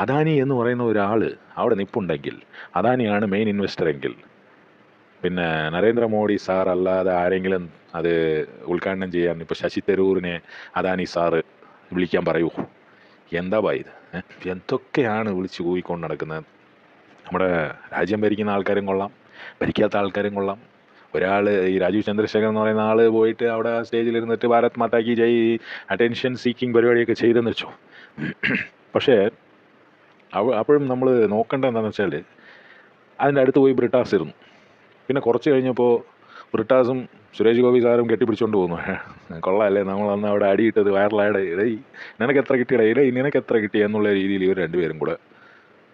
അദാനി എന്ന് പറയുന്ന ഒരാൾ അവിടെ നിൽപ്പുണ്ടെങ്കിൽ, അദാനിയാണ് മെയിൻ ഇൻവെസ്റ്റർ എങ്കിൽ, പിന്നെ നരേന്ദ്രമോദി സാർ അല്ലാതെ ആരെങ്കിലും അത് ഉദ്ഘാടനം ചെയ്യാൻ ഇപ്പോൾ ശശി തരൂരിനെ അദാനി സാറ് വിളിക്കാൻ പറയൂ? എന്താ ഇത്? എന്തൊക്കെയാണ് വിളിച്ച് കൂവിക്കൊണ്ട് നടക്കുന്നത്? നമ്മുടെ രാജ്യം ഭരിക്കുന്ന ആൾക്കാരും കൊള്ളാം, ഭരിക്കാത്ത ആൾക്കാരും കൊള്ളാം. ഒരാൾ ഈ രാജീവ് ചന്ദ്രശേഖർ എന്ന് പറയുന്ന ആൾ പോയിട്ട് അവിടെ സ്റ്റേജിലിരുന്നിട്ട് ഭാരത് മാതാക്കി ജയ് അറ്റൻഷൻ സീക്കിങ് പരിപാടിയൊക്കെ ചെയ്തെന്ന് വെച്ചോ. പക്ഷേ അപ്പോഴും നമ്മൾ നോക്കേണ്ടത് എന്താണെന്ന് വെച്ചാൽ, അതിൻ്റെ അടുത്ത് പോയി ബ്രിട്ടാസ് ഇരുന്നു. പിന്നെ കുറച്ച് കഴിഞ്ഞപ്പോൾ ബ്രിട്ടാസും സുരേഷ് ഗോപി സാറും കെട്ടിപ്പിടിച്ചുകൊണ്ട് പോകുന്നു. കൊള്ളാമല്ലേ, നമ്മൾ അന്ന് അവിടെ അടിയിട്ടത് വൈറലായുടെ ഇടയി നിനക്ക് എത്ര കിട്ടിയടേ, ഇടയി നിനക്ക് എത്ര കിട്ടി എന്നുള്ള രീതിയിൽ ഇവർ രണ്ടുപേരും കൂടെ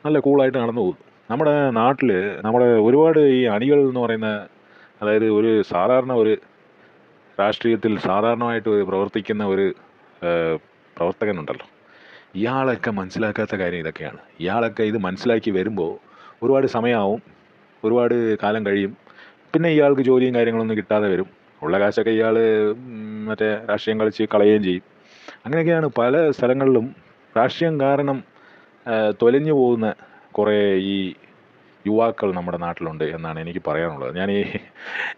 നല്ല കൂളായിട്ട് നടന്നു പോകുന്നു. നമ്മുടെ നാട്ടിൽ നമ്മുടെ ഒരുപാട് ഈ അണികൾ എന്ന് പറയുന്ന, അതായത് ഒരു സാധാരണ ഒരു രാഷ്ട്രീയത്തിൽ സാധാരണമായിട്ട് പ്രവർത്തിക്കുന്ന ഒരു പ്രവർത്തകനുണ്ടല്ലോ, ഇയാളൊക്കെ മനസ്സിലാക്കാത്ത കാര്യം ഇതൊക്കെയാണ്. ഇയാളൊക്കെ ഇത് മനസ്സിലാക്കി വരുമ്പോൾ ഒരുപാട് സമയമാവും, ഒരുപാട് കാലം കഴിയും. പിന്നെ ഇയാൾക്ക് ജോലിയും കാര്യങ്ങളൊന്നും കിട്ടാതെ വരും. ഉള്ള കാശൊക്കെ ഇയാൾ മറ്റേ രാഷ്ട്രീയം കളിച്ച് കളയുകയും ചെയ്യും. അങ്ങനെയൊക്കെയാണ് പല സ്ഥലങ്ങളിലും രാഷ്ട്രീയം കാരണം തൊലഞ്ഞു പോകുന്ന കുറേ ഈ യുവാക്കൾ നമ്മുടെ നാട്ടിലുണ്ട് എന്നാണ് എനിക്ക് പറയാനുള്ളത്.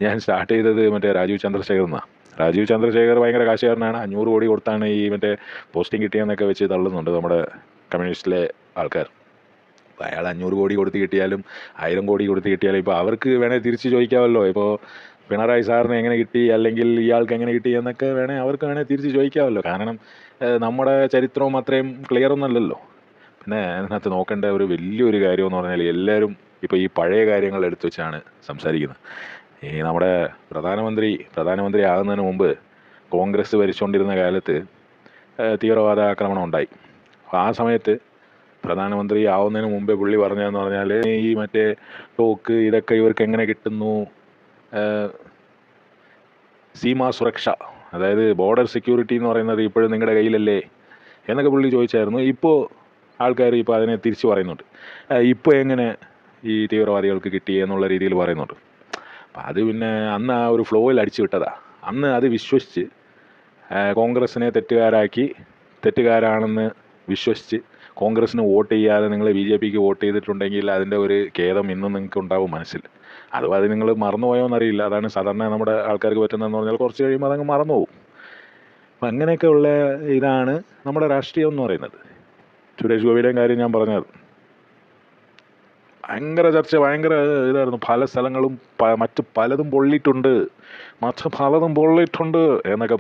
ഞാൻ സ്റ്റാർട്ട് ചെയ്തത് മറ്റേ രാജീവ് ചന്ദ്രശേഖർ എന്നാണ്. രാജീവ് ചന്ദ്രശേഖർ ഭയങ്കര കാശുകാരനാണ്. 500 കോടി കൊടുത്താണ് ഈ മറ്റേ പോസ്റ്റിംഗ് കിട്ടിയെന്നൊക്കെ വെച്ച് തള്ളുന്നുണ്ട് നമ്മുടെ കമ്മ്യൂണിസ്റ്റിലെ ആൾക്കാർ. അപ്പോൾ അയാൾ 500 കോടി കൊടുത്ത് കിട്ടിയാലും 1000 കോടി കൊടുത്ത് കിട്ടിയാലും ഇപ്പോൾ അവർക്ക് വേണേൽ തിരിച്ച് ചോദിക്കാമല്ലോ. ഇപ്പോൾ പിണറായി സാറിന് എങ്ങനെ കിട്ടി, അല്ലെങ്കിൽ ഇയാൾക്ക് എങ്ങനെ കിട്ടി എന്നൊക്കെ അവർക്ക് വേണേൽ തിരിച്ച് ചോദിക്കാമല്ലോ. കാരണം നമ്മുടെ ചരിത്രവും അത്രയും ക്ലിയർ ഒന്നല്ലല്ലോ. പിന്നെ അതിനകത്ത് നോക്കേണ്ട ഒരു വലിയൊരു കാര്യമെന്ന് പറഞ്ഞാൽ, എല്ലാവരും ഇപ്പോൾ ഈ പഴയ കാര്യങ്ങൾ എടുത്തു വെച്ചാണ് സംസാരിക്കുന്നത്. ഈ നമ്മുടെ പ്രധാനമന്ത്രി ആകുന്നതിന് മുമ്പ് കോൺഗ്രസ് ഭരിച്ചുകൊണ്ടിരുന്ന കാലത്ത് തീവ്രവാദ ആക്രമണം ഉണ്ടായി. അപ്പോൾ ആ സമയത്ത് പ്രധാനമന്ത്രി ആവുന്നതിന് മുമ്പേ പുള്ളി പറഞ്ഞതെന്ന് പറഞ്ഞാൽ, ഈ മറ്റേ ടോക്ക് ഇതൊക്കെ ഇവർക്ക് എങ്ങനെ കിട്ടുന്നു, സീമാ സുരക്ഷ, അതായത് ബോർഡർ സെക്യൂരിറ്റി എന്ന് പറയുന്നത് ഇപ്പോഴും നിങ്ങളുടെ കയ്യിലല്ലേ എന്നൊക്കെ പുള്ളി ചോദിച്ചായിരുന്നു. ഇപ്പോൾ ആൾക്കാർ ഇപ്പോൾ അതിനെ തിരിച്ചു പറയുന്നുണ്ട്. ഇപ്പോൾ എങ്ങനെ ഈ തീവ്രവാദികൾക്ക് കിട്ടി എന്നുള്ള രീതിയിൽ പറയുന്നുണ്ട്. അപ്പം അത് പിന്നെ അന്ന് ആ ഒരു ഫ്ലോയിൽ അടിച്ചു വിട്ടതാ. അന്ന് അത് വിശ്വസിച്ച് കോൺഗ്രസിനെ തെറ്റുകാരാണെന്ന് വിശ്വസിച്ച് കോൺഗ്രസിന് വോട്ട് ചെയ്യാതെ നിങ്ങൾ BJPക്ക് വോട്ട് ചെയ്തിട്ടുണ്ടെങ്കിൽ അതിൻ്റെ ഒരു ഖേദം ഇന്നും നിങ്ങൾക്ക് ഉണ്ടാവും മനസ്സിൽ. അഥവാ അത് നിങ്ങൾ മറന്നുപോയോന്നറിയില്ല. അതാണ് സാധാരണ നമ്മുടെ ആൾക്കാർക്ക് പറ്റുന്നതെന്ന് പറഞ്ഞാൽ, കുറച്ച് കഴിയുമ്പോൾ അതങ്ങ് മറന്നു പോകും. അപ്പം അങ്ങനെയൊക്കെയുള്ള ഇതാണ് നമ്മുടെ രാഷ്ട്രീയം എന്ന് പറയുന്നത്. സുരേഷ് ഗോപിയുടെയും കാര്യം ഞാൻ പറഞ്ഞത് ഭയങ്കര ചർച്ച, ഭയങ്കര ഇതായിരുന്നു. പല സ്ഥലങ്ങളും മറ്റു പലതും പൊള്ളിയിട്ടുണ്ട് എന്നൊക്കെ